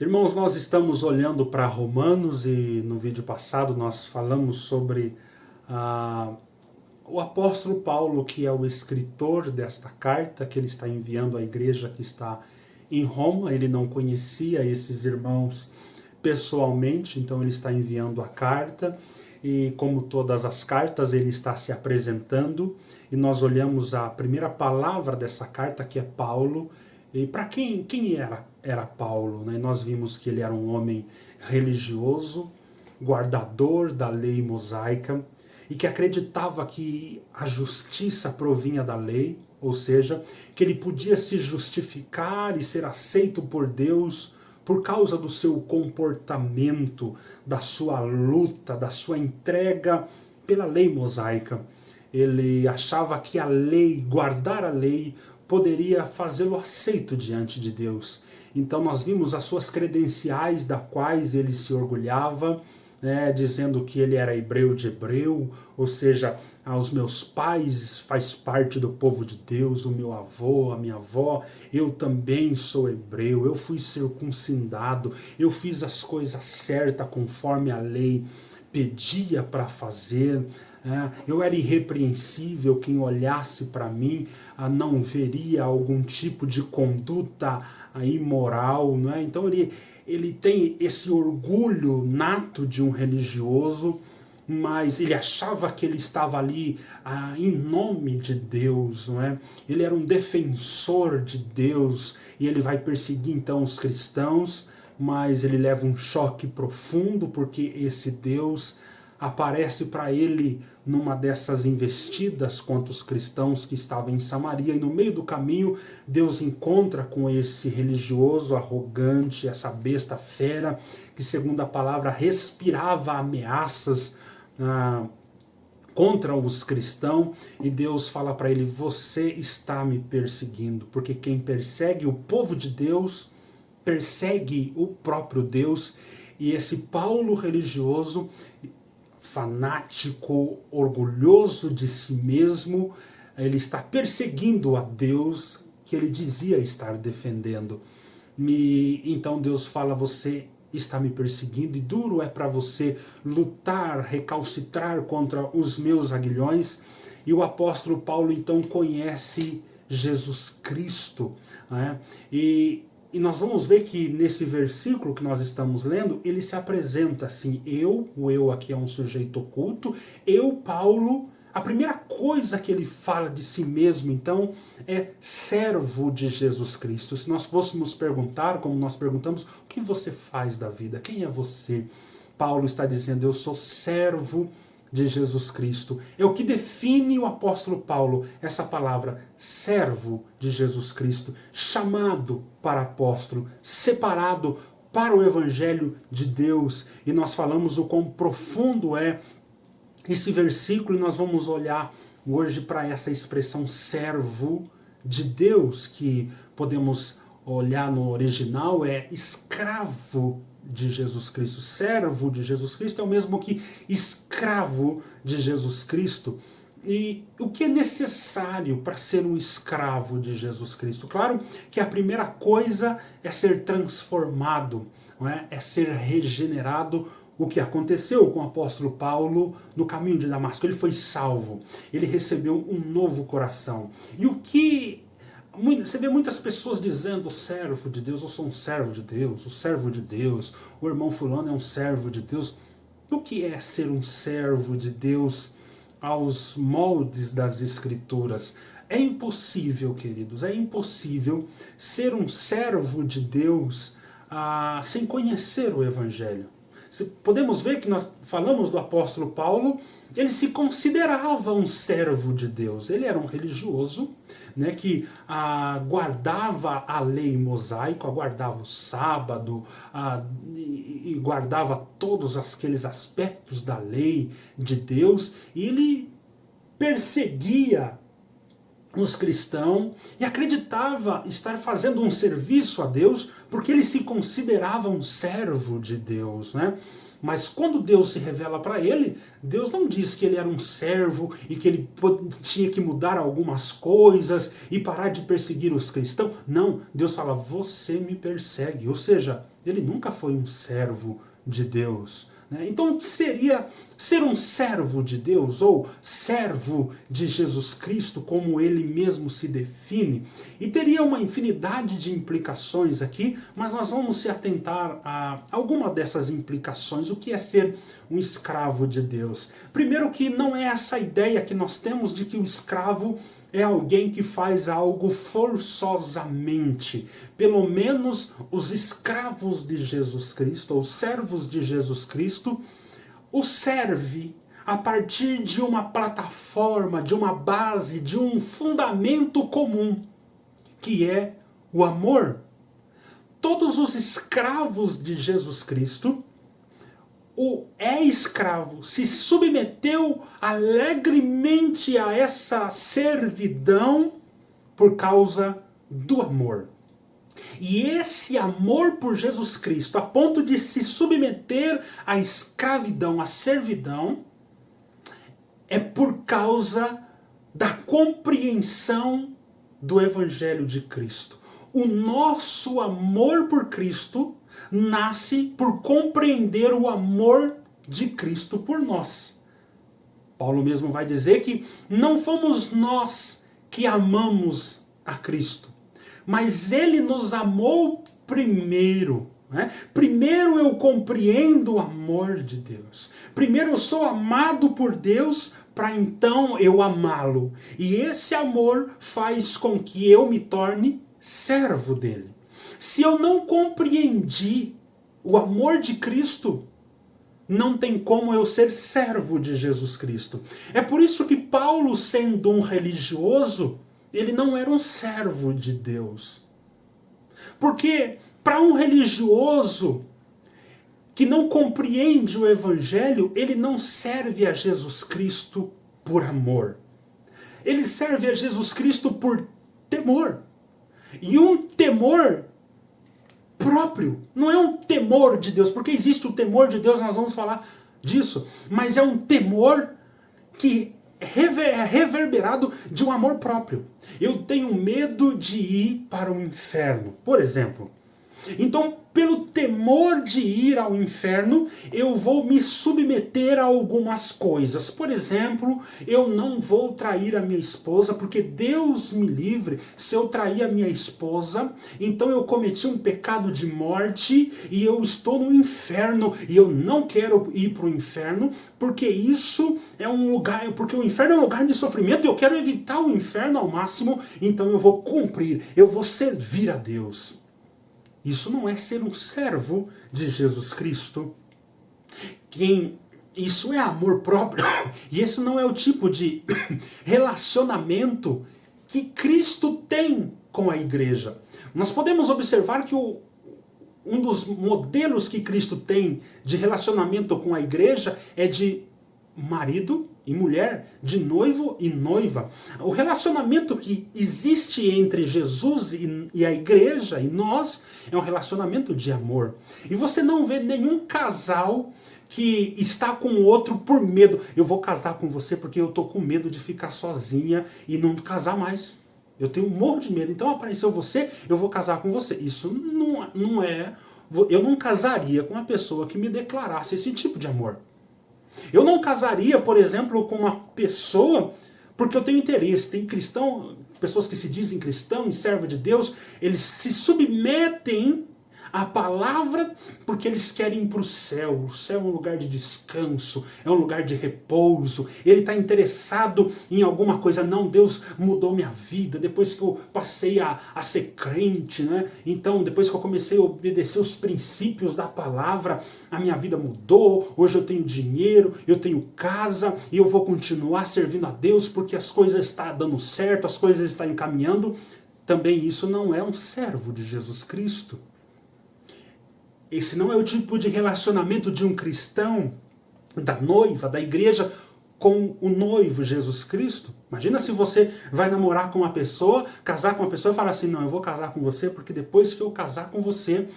Irmãos, nós estamos olhando para Romanos e no vídeo passado nós falamos sobre o apóstolo Paulo, que é o escritor desta carta que ele está enviando à igreja que está em Roma. Ele não conhecia esses irmãos pessoalmente, então ele está enviando a carta e, como todas as cartas, ele está se apresentando e nós olhamos a primeira palavra dessa carta, que é Paulo. E para quem era Paulo? Né? Nós vimos que ele era um homem religioso, guardador da lei mosaica, e que acreditava que a justiça provinha da lei, ou seja, que ele podia se justificar e ser aceito por Deus por causa do seu comportamento, da sua luta, da sua entrega pela lei mosaica. Ele achava que a lei, guardar a lei, poderia fazê-lo aceito diante de Deus. Então nós vimos as suas credenciais, das quais ele se orgulhava, dizendo que ele era hebreu de hebreu, ou seja, os meus pais faz parte do povo de Deus, o meu avô, a minha avó, eu também sou hebreu, eu fui circuncidado, eu fiz as coisas certas conforme a lei pedia para fazer. Eu era irrepreensível, quem olhasse para mim não veria algum tipo de conduta imoral. Não é? Então ele tem esse orgulho nato de um religioso, mas ele achava que ele estava ali em nome de Deus, não é? Ele era um defensor de Deus e ele vai perseguir então os cristãos, mas ele leva um choque profundo porque esse Deus aparece para ele numa dessas investidas contra os cristãos que estavam em Samaria, e no meio do caminho Deus encontra com esse religioso arrogante, essa besta fera, que segundo a palavra respirava ameaças contra os cristãos, e Deus fala para ele: você está me perseguindo, porque quem persegue o povo de Deus persegue o próprio Deus. E esse Paulo religioso, fanático, orgulhoso de si mesmo, ele está perseguindo a Deus que ele dizia estar defendendo. Então Deus fala: você está me perseguindo e duro é para você lutar, recalcitrar contra os meus aguilhões. E o apóstolo Paulo então conhece Jesus Cristo, né? E nós vamos ver que nesse versículo que nós estamos lendo, ele se apresenta assim: o eu aqui é um sujeito oculto, eu, Paulo. A primeira coisa que ele fala de si mesmo, então, é servo de Jesus Cristo. Se nós fôssemos perguntar, como nós perguntamos, o que você faz da vida? Quem é você? Paulo está dizendo: eu sou servo de Jesus Cristo. É o que define o apóstolo Paulo, essa palavra, servo de Jesus Cristo, chamado para apóstolo, separado para o evangelho de Deus. E nós falamos o quão profundo é esse versículo, e nós vamos olhar hoje para essa expressão servo de Deus, que podemos olhar no original, é escravo de Jesus Cristo. Servo de Jesus Cristo é o mesmo que escravo de Jesus Cristo. E o que é necessário para ser um escravo de Jesus Cristo? Claro que a primeira coisa é ser transformado, não é? É ser regenerado. O que aconteceu com o apóstolo Paulo no caminho de Damasco? Ele foi salvo, ele recebeu um novo coração. E o que você vê muitas pessoas dizendo: servo de Deus, eu sou um servo de Deus, o servo de Deus, o irmão fulano é um servo de Deus. O que é ser um servo de Deus aos moldes das Escrituras? É impossível, queridos, é impossível ser um servo de Deus sem conhecer o Evangelho. Podemos ver que nós falamos do apóstolo Paulo, ele se considerava um servo de Deus. Ele era um religioso, né, que guardava a lei mosaica, guardava o sábado, e guardava todos aqueles aspectos da lei de Deus, e ele perseguia os cristãos e acreditava estar fazendo um serviço a Deus porque ele se considerava um servo de Deus, né? Mas quando Deus se revela para ele, Deus não diz que ele era um servo e que ele tinha que mudar algumas coisas e parar de perseguir os cristãos. Não, Deus fala, você me persegue. Ou seja, ele nunca foi um servo de Deus. Então seria ser um servo de Deus ou servo de Jesus Cristo, como ele mesmo se define, e teria uma infinidade de implicações aqui, mas nós vamos se atentar a alguma dessas implicações. O que é ser um escravo de Deus? Primeiro, que não é essa ideia que nós temos de que o escravo é alguém que faz algo forçosamente. Pelo menos os escravos de Jesus Cristo, ou servos de Jesus Cristo, o serve a partir de uma plataforma, de uma base, de um fundamento comum, que é o amor. Todos os escravos de Jesus Cristo, o escravo se submeteu alegremente a essa servidão por causa do amor. E esse amor por Jesus Cristo, a ponto de se submeter à escravidão, à servidão, é por causa da compreensão do Evangelho de Cristo. O nosso amor por Cristo nasce por compreender o amor de Cristo por nós. Paulo mesmo vai dizer que não fomos nós que amamos a Cristo, mas ele nos amou primeiro. Primeiro eu compreendo o amor de Deus. Primeiro eu sou amado por Deus para então eu amá-lo. E esse amor faz com que eu me torne servo dele. Se eu não compreendi o amor de Cristo, não tem como eu ser servo de Jesus Cristo. É por isso que Paulo, sendo um religioso, ele não era um servo de Deus. Porque para um religioso que não compreende o Evangelho, ele não serve a Jesus Cristo por amor. Ele serve a Jesus Cristo por temor. E um temor próprio, não é um temor de Deus, porque existe o temor de Deus, nós vamos falar disso, mas é um temor que é reverberado de um amor próprio. Eu tenho medo de ir para o inferno, por exemplo. Então, pelo temor de ir ao inferno, eu vou me submeter a algumas coisas. Por exemplo, eu não vou trair a minha esposa, porque Deus me livre, se eu trair a minha esposa, então eu cometi um pecado de morte e eu estou no inferno e eu não quero ir para o inferno, porque isso é um lugar, porque o inferno é um lugar de sofrimento e eu quero evitar o inferno ao máximo, então eu vou cumprir, eu vou servir a Deus. Isso não é ser um servo de Jesus Cristo. Isso é amor próprio. E esse não é o tipo de relacionamento que Cristo tem com a igreja. Nós podemos observar que um dos modelos que Cristo tem de relacionamento com a igreja é de marido e mulher, de noivo e noiva. O relacionamento que existe entre Jesus e a igreja e nós é um relacionamento de amor. E você não vê nenhum casal que está com o outro por medo. Eu vou casar com você porque eu estou com medo de ficar sozinha e não casar mais. Eu tenho um morro de medo. Então apareceu você, eu vou casar com você. Isso não é... Eu não casaria com uma pessoa que me declarasse esse tipo de amor. Eu não casaria, por exemplo, com uma pessoa porque eu tenho interesse. Tem cristão, pessoas que se dizem cristão e servo de Deus, eles se submetem à palavra porque eles querem ir para o céu. O céu é um lugar de descanso, é um lugar de repouso. Ele está interessado em alguma coisa. Não, Deus mudou minha vida depois que eu passei a ser crente, né? Então, depois que eu comecei a obedecer os princípios da palavra, a minha vida mudou. Hoje eu tenho dinheiro, eu tenho casa e eu vou continuar servindo a Deus porque as coisas estão dando certo, as coisas estão encaminhando. Também isso não é um servo de Jesus Cristo. Esse não é o tipo de relacionamento de um cristão, da noiva, da igreja, com o noivo Jesus Cristo. Imagina se você vai namorar com uma pessoa, casar com uma pessoa e falar assim, não, eu vou casar com você porque depois que eu casar com você,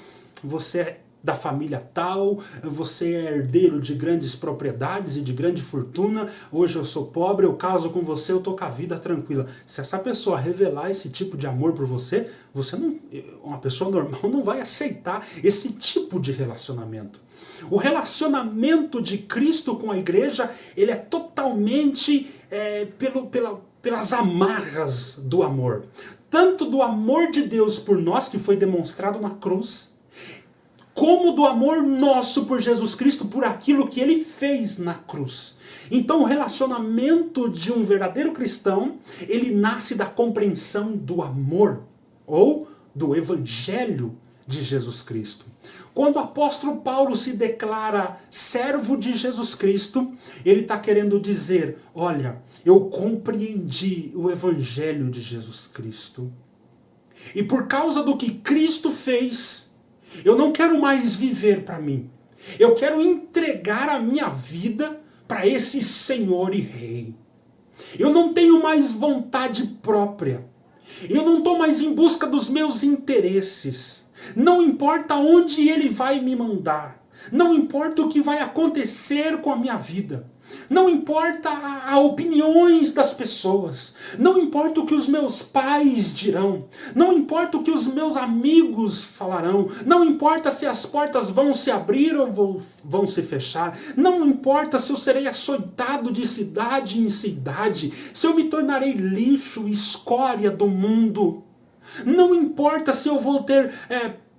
você da família tal, você é herdeiro de grandes propriedades e de grande fortuna, hoje eu sou pobre, eu caso com você, eu tô com a vida tranquila. Se essa pessoa revelar esse tipo de amor por você, uma pessoa normal não vai aceitar esse tipo de relacionamento. O relacionamento de Cristo com a igreja, ele é totalmente pelas amarras do amor. Tanto do amor de Deus por nós, que foi demonstrado na cruz, como do amor nosso por Jesus Cristo, por aquilo que ele fez na cruz. Então o relacionamento de um verdadeiro cristão, ele nasce da compreensão do amor, ou do evangelho de Jesus Cristo. Quando o apóstolo Paulo se declara servo de Jesus Cristo, ele está querendo dizer, olha, eu compreendi o evangelho de Jesus Cristo. E por causa do que Cristo fez, eu não quero mais viver para mim. Eu quero entregar a minha vida para esse Senhor e Rei. Eu não tenho mais vontade própria. Eu não estou mais em busca dos meus interesses. Não importa onde Ele vai me mandar. Não importa o que vai acontecer com a minha vida. Não importa as opiniões das pessoas. Não importa o que os meus pais dirão. Não importa o que os meus amigos falarão. Não importa se as portas vão se abrir ou vão se fechar. Não importa se eu serei açoitado de cidade em cidade. Se eu me tornarei lixo, escória do mundo. Não importa se eu vou ter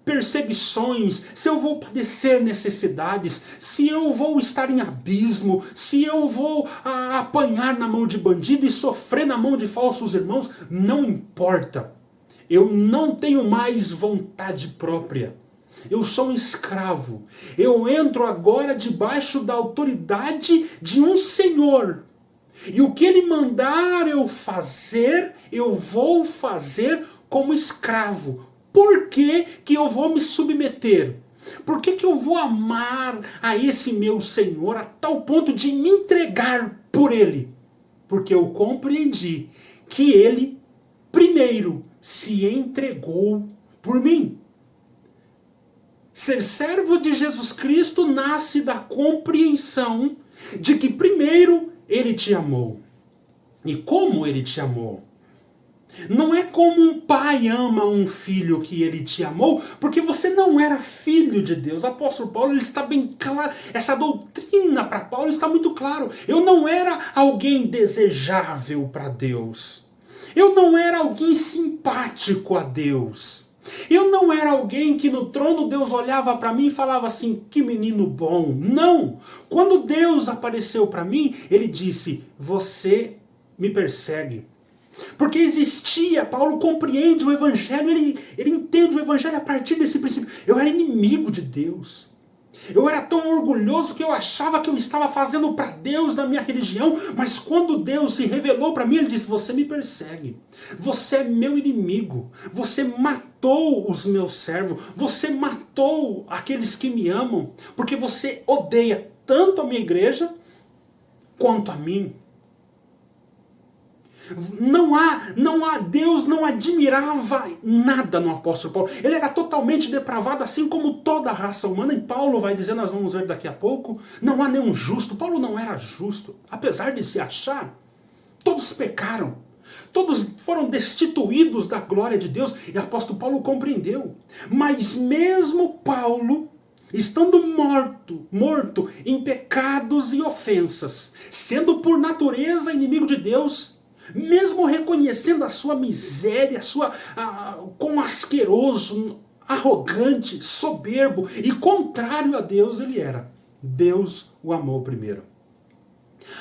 perseguições, se eu vou padecer necessidades, se eu vou estar em abismo, se eu vou apanhar na mão de bandido e sofrer na mão de falsos irmãos, não importa. Eu não tenho mais vontade própria. Eu sou um escravo. Eu entro agora debaixo da autoridade de um Senhor. E o que Ele mandar eu fazer, eu vou fazer como escravo. Por que que eu vou me submeter? Por que que eu vou amar a esse meu Senhor a tal ponto de me entregar por Ele? Porque eu compreendi que Ele primeiro se entregou por mim. Ser servo de Jesus Cristo nasce da compreensão de que primeiro Ele te amou. E como Ele te amou? Não é como um pai ama um filho que ele te amou, porque você não era filho de Deus. O apóstolo Paulo, ele está bem claro, essa doutrina para Paulo está muito claro. Eu não era alguém desejável para Deus. Eu não era alguém simpático a Deus. Eu não era alguém que no trono Deus olhava para mim e falava assim, que menino bom. Não! Quando Deus apareceu para mim, Ele disse, você me persegue. Porque existia, Paulo compreende o Evangelho, ele entende o Evangelho a partir desse princípio. Eu era inimigo de Deus. Eu era tão orgulhoso que eu achava que eu estava fazendo para Deus na minha religião, mas quando Deus se revelou para mim, Ele disse, você me persegue, você é meu inimigo, você matou os meus servos, você matou aqueles que me amam, porque você odeia tanto a minha igreja, quanto a mim. Deus não admirava nada no apóstolo Paulo. Ele era totalmente depravado, assim como toda a raça humana. E Paulo vai dizer, nós vamos ver daqui a pouco, não há nenhum justo. Paulo não era justo, apesar de se achar. Todos pecaram. Todos foram destituídos da glória de Deus. E o apóstolo Paulo compreendeu. Mas mesmo Paulo, estando morto em pecados e ofensas, sendo por natureza inimigo de Deus, mesmo reconhecendo a sua miséria, quão asqueroso, arrogante, soberbo e contrário a Deus ele era, Deus o amou primeiro.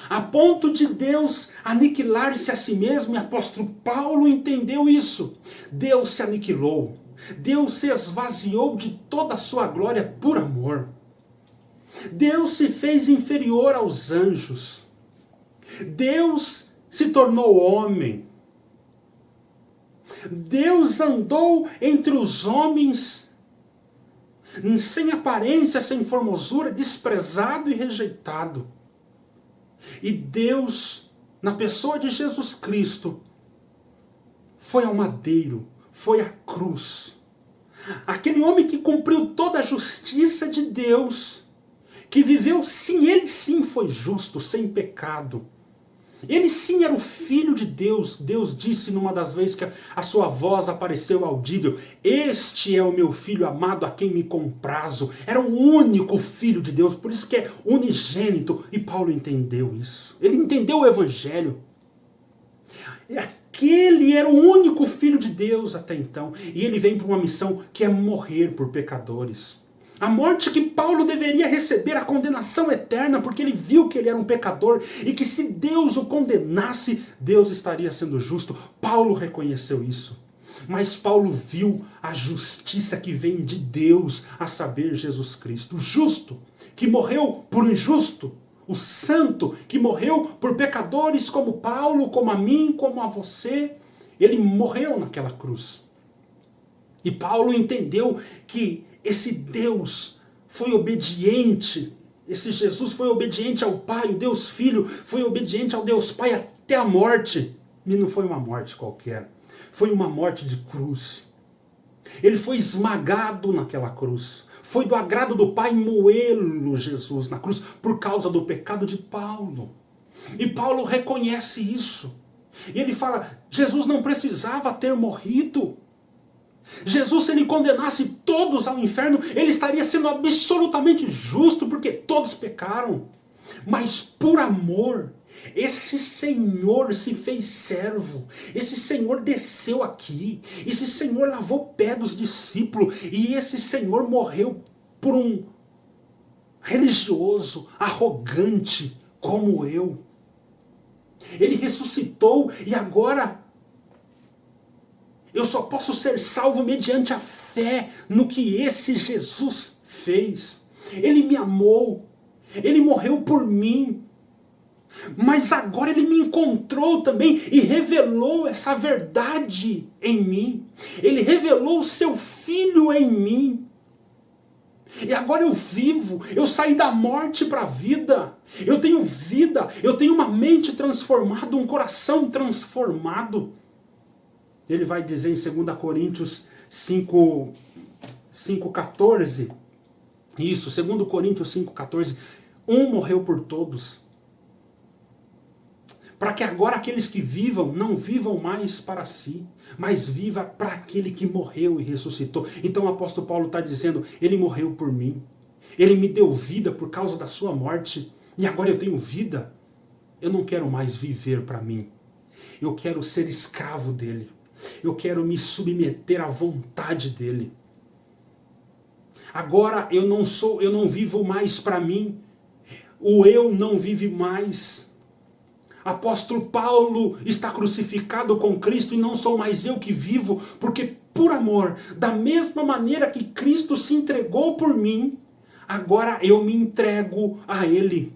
A ponto de Deus aniquilar-se a si mesmo, e o apóstolo Paulo entendeu isso. Deus se aniquilou, Deus se esvaziou de toda a sua glória por amor. Deus se fez inferior aos anjos. Deus se tornou homem. Deus andou entre os homens sem aparência, sem formosura, desprezado e rejeitado. E Deus, na pessoa de Jesus Cristo, foi ao madeiro, foi à cruz, Aquele homem que cumpriu toda a justiça de Deus, que viveu, sim, ele sim foi justo, sem pecado. Ele sim era o Filho de Deus. Deus disse numa das vezes que a sua voz apareceu audível: este é o meu Filho amado a quem me comprazo. Era o único Filho de Deus, por isso que é unigênito. E Paulo entendeu isso. Ele entendeu o Evangelho. Aquele era o único Filho de Deus até então. E ele vem para uma missão que é morrer por pecadores. A morte que Paulo deveria receber, a condenação eterna, porque ele viu que ele era um pecador e que se Deus o condenasse, Deus estaria sendo justo. Paulo reconheceu isso. Mas Paulo viu a justiça que vem de Deus, a saber, Jesus Cristo. O justo, que morreu por injusto. O santo, que morreu por pecadores como Paulo, como a mim, como a você. Ele morreu naquela cruz. E Paulo entendeu que esse Deus foi obediente, esse Jesus foi obediente ao Pai, o Deus Filho foi obediente ao Deus Pai até a morte. E não foi uma morte qualquer, foi uma morte de cruz. Ele foi esmagado naquela cruz. Foi do agrado do Pai moê-lo, Jesus, na cruz, por causa do pecado de Paulo. E Paulo reconhece isso. E ele fala, Jesus não precisava ter morrido. Jesus, se ele condenasse todos ao inferno, ele estaria sendo absolutamente justo, porque todos pecaram. Mas por amor, esse Senhor se fez servo, esse Senhor desceu aqui, esse Senhor lavou o pé dos discípulos, e esse Senhor morreu por um religioso, arrogante como eu. Ele ressuscitou e agora eu só posso ser salvo mediante a fé no que esse Jesus fez. Ele me amou, ele morreu por mim, mas agora ele me encontrou também e revelou essa verdade em mim. Ele revelou o seu Filho em mim. E agora eu vivo, eu saí da morte para a vida. Eu tenho vida, eu tenho uma mente transformada, um coração transformado. Ele vai dizer em 2 Coríntios 5,14. Isso, 2 Coríntios 5,14. Um morreu por todos, para que agora aqueles que vivam, não vivam mais para si, mas viva para aquele que morreu e ressuscitou. Então o apóstolo Paulo está dizendo, ele morreu por mim. Ele me deu vida por causa da sua morte. E agora eu tenho vida. Eu não quero mais viver para mim. Eu quero ser escravo dele. Eu quero me submeter à vontade dele. Agora eu não vivo mais para mim. O eu não vive mais. Apóstolo Paulo está crucificado com Cristo e não sou mais eu que vivo, porque por amor, da mesma maneira que Cristo se entregou por mim, agora eu me entrego a Ele.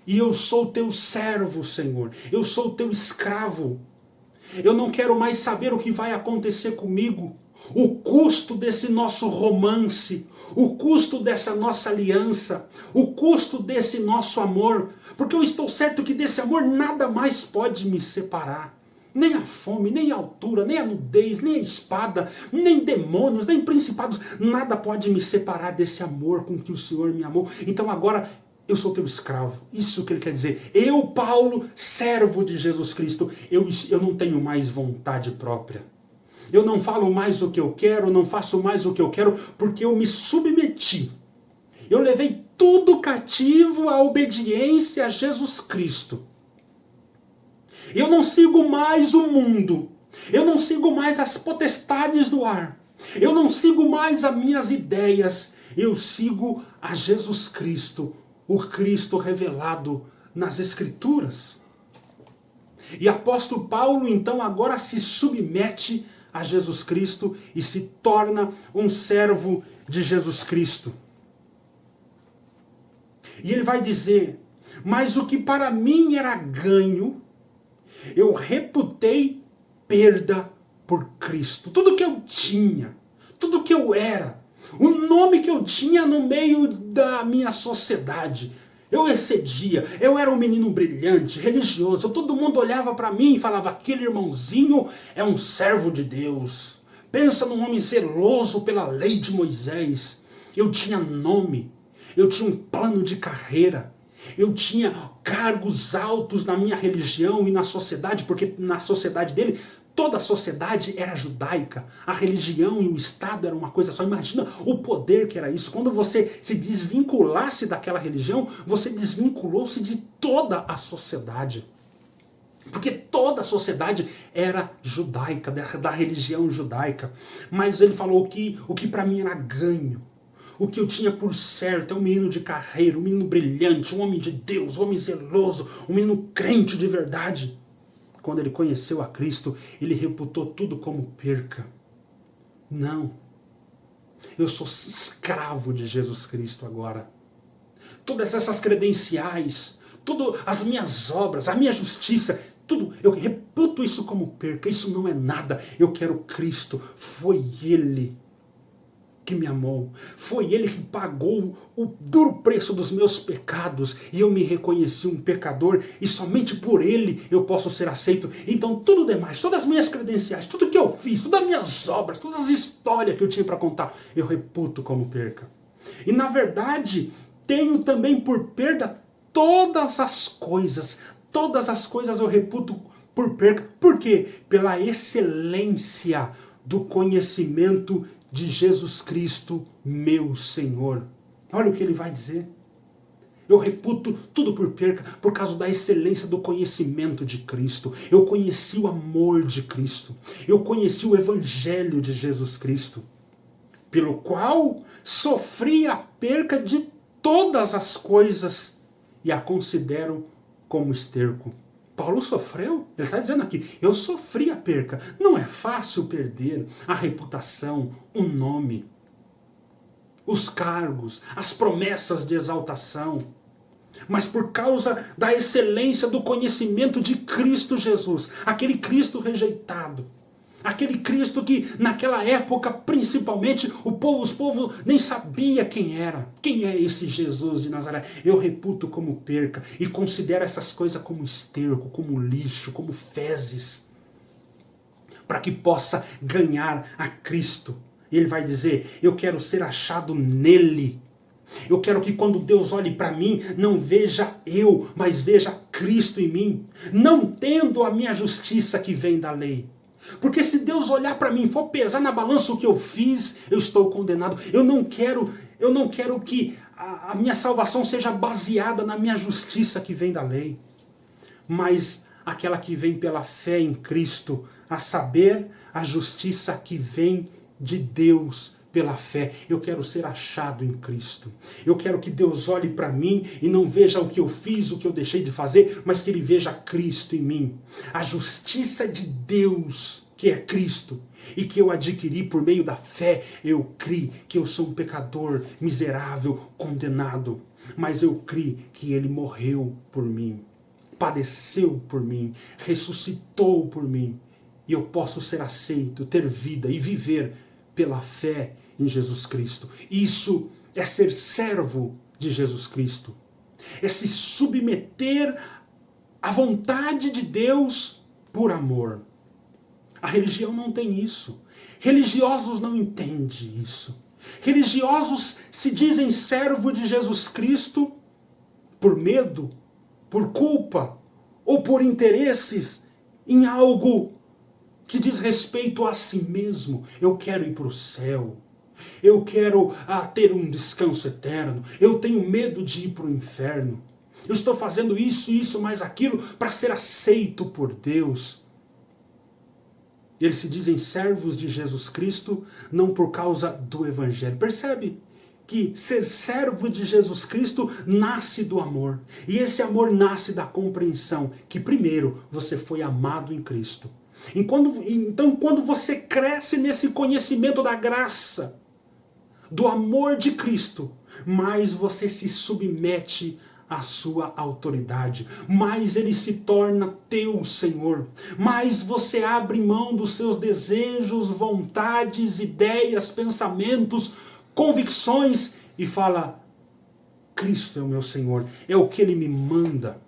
E eu sou teu servo, Senhor. Eu sou teu escravo. Eu não quero mais saber o que vai acontecer comigo. O custo desse nosso romance, o custo dessa nossa aliança, o custo desse nosso amor, porque eu estou certo que desse amor nada mais pode me separar. Nem a fome, nem a altura, nem a nudez, nem a espada, nem demônios, nem principados, nada pode me separar desse amor com que o Senhor me amou. Então agora eu sou teu escravo. Isso que ele quer dizer. Eu, Paulo, servo de Jesus Cristo, eu não tenho mais vontade própria. Eu não falo mais o que eu quero, não faço mais o que eu quero, porque eu me submeti. Eu levei tudo cativo à obediência a Jesus Cristo. Eu não sigo mais o mundo. Eu não sigo mais as potestades do ar. Eu não sigo mais as minhas ideias. Eu sigo a Jesus Cristo, o Cristo revelado nas Escrituras. E apóstolo Paulo então agora se submete a Jesus Cristo e se torna um servo de Jesus Cristo. E ele vai dizer, mas o que para mim era ganho, eu reputei perda por Cristo. Tudo que eu tinha, tudo que eu era, o nome que eu tinha no meio da minha sociedade, eu excedia, eu era um menino brilhante, religioso, todo mundo olhava para mim e falava, aquele irmãozinho é um servo de Deus. Pensa num homem zeloso pela lei de Moisés. Eu tinha nome, eu tinha um plano de carreira, eu tinha cargos altos na minha religião e na sociedade, porque na sociedade dele, toda a sociedade era judaica, a religião e o Estado era uma coisa só. Imagina o poder que era isso. Quando você se desvinculasse daquela religião, você desvinculou-se de toda a sociedade. Porque toda a sociedade era judaica, da religião judaica. Mas ele falou que o que para mim era ganho, o que eu tinha por certo, é um menino de carreira, um menino brilhante, um homem de Deus, um homem zeloso, um menino crente de verdade. Quando ele conheceu a Cristo, ele reputou tudo como perca. Não, eu sou escravo de Jesus Cristo agora. Todas essas credenciais, todas as minhas obras, a minha justiça, tudo, eu reputo isso como perca. Isso não é nada. Eu quero Cristo. Foi Ele que me amou. Foi Ele que pagou o duro preço dos meus pecados. E eu me reconheci um pecador. E somente por Ele eu posso ser aceito. Então tudo demais, todas as minhas credenciais, tudo que eu fiz, todas as minhas obras, todas as histórias que eu tinha para contar, eu reputo como perca. E na verdade, tenho também por perda todas as coisas. Todas as coisas eu reputo por perca. Por quê? Pela excelência do conhecimento de Jesus Cristo, meu Senhor. Olha o que ele vai dizer. Eu reputo tudo por perca por causa da excelência do conhecimento de Cristo. Eu conheci o amor de Cristo. Eu conheci o Evangelho de Jesus Cristo, pelo qual sofri a perca de todas as coisas e a considero como esterco. Paulo sofreu, ele está dizendo aqui, eu sofri a perca. Não é fácil perder a reputação, o nome, os cargos, as promessas de exaltação. Mas por causa da excelência do conhecimento de Cristo Jesus, aquele Cristo rejeitado, aquele Cristo que naquela época, principalmente, os povos nem sabia quem era. Quem é esse Jesus de Nazaré? Eu reputo como perca e considero essas coisas como esterco, como lixo, como fezes, para que possa ganhar a Cristo. Ele vai dizer, eu quero ser achado nele. Eu quero que quando Deus olhe para mim, não veja eu, mas veja Cristo em mim, não tendo a minha justiça que vem da lei. Porque se Deus olhar para mim e for pesar na balança o que eu fiz, eu estou condenado. Eu não quero que a minha salvação seja baseada na minha justiça que vem da lei, mas aquela que vem pela fé em Cristo, a saber, a justiça que vem de Deus pela fé. Eu quero ser achado em Cristo. Eu quero que Deus olhe para mim e não veja o que eu fiz, o que eu deixei de fazer, mas que Ele veja Cristo em mim. A justiça de Deus, que é Cristo, e que eu adquiri por meio da fé. Eu criei que eu sou um pecador, miserável, condenado, mas eu criei que Ele morreu por mim, padeceu por mim, ressuscitou por mim, e eu posso ser aceito, ter vida e viver pela fé em Jesus Cristo. Isso é ser servo de Jesus Cristo. É se submeter à vontade de Deus por amor. A religião não tem isso. Religiosos não entendem isso. Religiosos se dizem servo de Jesus Cristo por medo, por culpa ou por interesses em algo que diz respeito a si mesmo. Eu quero ir para o céu. Eu quero ter um descanso eterno. Eu tenho medo de ir para o inferno. Eu estou fazendo isso, mais aquilo para ser aceito por Deus. Eles se dizem servos de Jesus Cristo não por causa do Evangelho. Percebe que ser servo de Jesus Cristo nasce do amor. E esse amor nasce da compreensão que primeiro você foi amado em Cristo. Então, quando você cresce nesse conhecimento da graça, do amor de Cristo, mais você se submete à sua autoridade, mais Ele se torna teu Senhor, mais você abre mão dos seus desejos, vontades, ideias, pensamentos, convicções e fala, Cristo é o meu Senhor, é o que Ele me manda,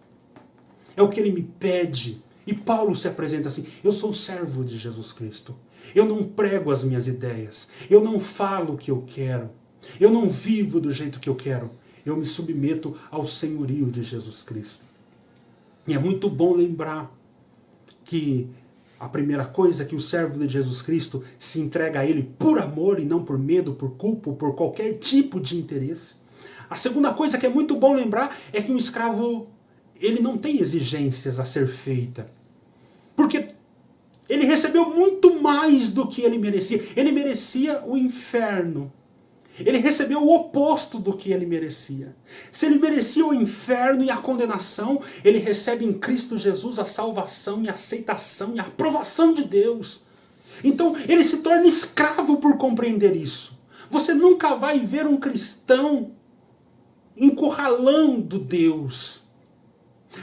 é o que Ele me pede. E Paulo se apresenta assim: eu sou servo de Jesus Cristo. Eu não prego as minhas ideias. Eu não falo o que eu quero. Eu não vivo do jeito que eu quero. Eu me submeto ao senhorio de Jesus Cristo. E é muito bom lembrar que a primeira coisa é que o servo de Jesus Cristo se entrega a Ele por amor e não por medo, por culpa ou por qualquer tipo de interesse. A segunda coisa que é muito bom lembrar é que um escravo, ele não tem exigências a ser feita. Porque ele recebeu muito mais do que ele merecia. Ele merecia o inferno. Ele recebeu o oposto do que ele merecia. Se ele merecia o inferno e a condenação, ele recebe em Cristo Jesus a salvação e a aceitação e a aprovação de Deus. Então ele se torna escravo por compreender isso. Você nunca vai ver um cristão encurralando Deus,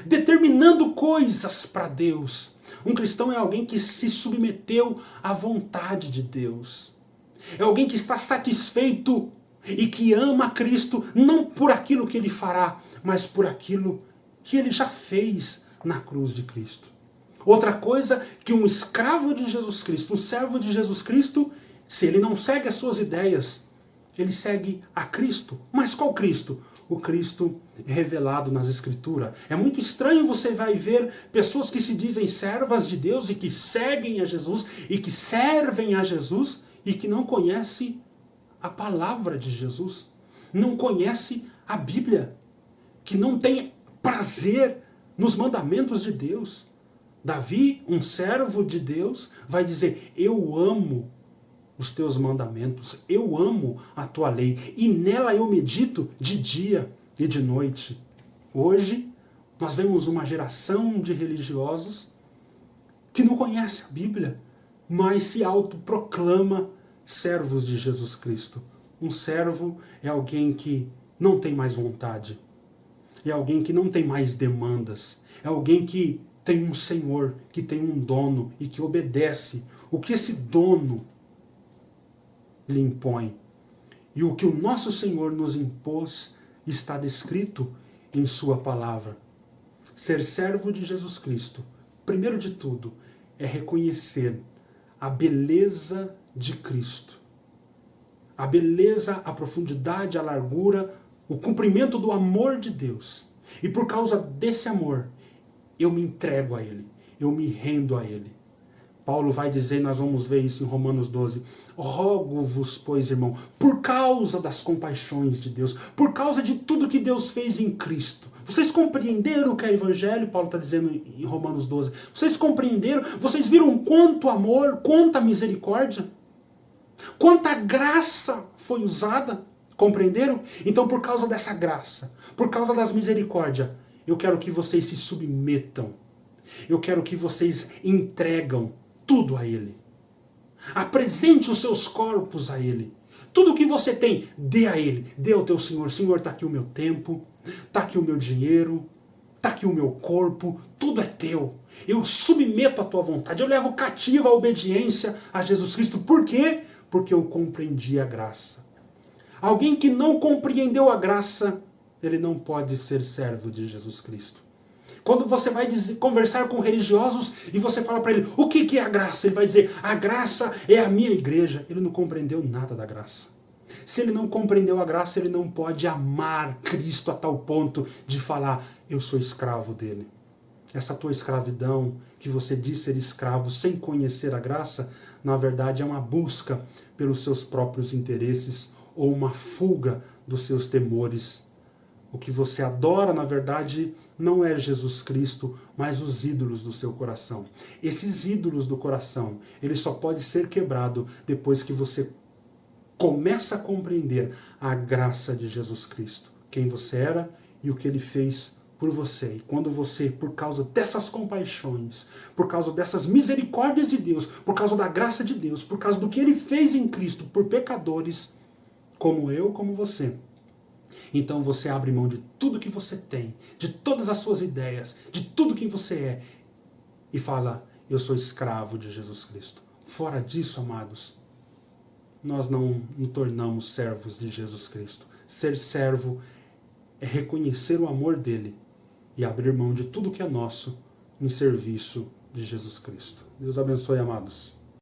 determinando coisas para Deus. Um cristão é alguém que se submeteu à vontade de Deus. É alguém que está satisfeito e que ama Cristo, não por aquilo que ele fará, mas por aquilo que ele já fez na cruz de Cristo. Outra coisa que um escravo de Jesus Cristo, um servo de Jesus Cristo, se ele não segue as suas ideias, ele segue a Cristo. Mas qual Cristo? O Cristo revelado nas Escrituras. É muito estranho você vai ver pessoas que se dizem servas de Deus e que seguem a Jesus e que servem a Jesus e que não conhecem a palavra de Jesus, não conhece a Bíblia, que não tem prazer nos mandamentos de Deus. Davi, um servo de Deus, vai dizer: eu amo os teus mandamentos, eu amo a tua lei, e nela eu medito de dia e de noite. Hoje, nós vemos uma geração de religiosos que não conhece a Bíblia, mas se autoproclama servos de Jesus Cristo. Um servo é alguém que não tem mais vontade, é alguém que não tem mais demandas, é alguém que tem um senhor, que tem um dono e que obedece o que esse dono lhe impõe. E o que o nosso Senhor nos impôs está descrito em sua palavra. Ser servo de Jesus Cristo, primeiro de tudo, é reconhecer a beleza de Cristo. A beleza, a profundidade, a largura, o cumprimento do amor de Deus. E por causa desse amor, eu me entrego a Ele, eu me rendo a Ele. Paulo vai dizer, nós vamos ver isso em Romanos 12, rogo-vos, pois, irmão, por causa das compaixões de Deus, por causa de tudo que Deus fez em Cristo. Vocês compreenderam o que é Evangelho? Paulo está dizendo em Romanos 12. Vocês compreenderam? Vocês viram quanto amor, quanta misericórdia? Quanta graça foi usada? Compreenderam? Então, por causa dessa graça, por causa das misericórdias, eu quero que vocês se submetam. Eu quero que vocês entregam tudo a Ele. Apresente os seus corpos a Ele. Tudo que você tem, dê a Ele. Dê ao teu Senhor. Senhor, está aqui o meu tempo, está aqui o meu dinheiro, está aqui o meu corpo, tudo é teu. Eu submeto a tua vontade. Eu levo cativa a obediência a Jesus Cristo. Por quê? Porque eu compreendi a graça. Alguém que não compreendeu a graça, ele não pode ser servo de Jesus Cristo. Quando você vai conversar com religiosos e você fala para ele, o que é a graça? Ele vai dizer, a graça é a minha igreja. Ele não compreendeu nada da graça. Se ele não compreendeu a graça, ele não pode amar Cristo a tal ponto de falar, eu sou escravo dele. Essa tua escravidão, que você diz ser escravo sem conhecer a graça, na verdade é uma busca pelos seus próprios interesses ou uma fuga dos seus temores. O que você adora, na verdade, não é Jesus Cristo, mas os ídolos do seu coração. Esses ídolos do coração, ele só pode ser quebrado depois que você começa a compreender a graça de Jesus Cristo. Quem você era e o que ele fez por você. E quando você, por causa dessas compaixões, por causa dessas misericórdias de Deus, por causa da graça de Deus, por causa do que ele fez em Cristo por pecadores, como eu, como você, então você abre mão de tudo que você tem, de todas as suas ideias, de tudo que você é, e fala, eu sou escravo de Jesus Cristo. Fora disso, amados, nós não nos tornamos servos de Jesus Cristo. Ser servo é reconhecer o amor dele e abrir mão de tudo que é nosso, em serviço de Jesus Cristo. Deus abençoe, amados.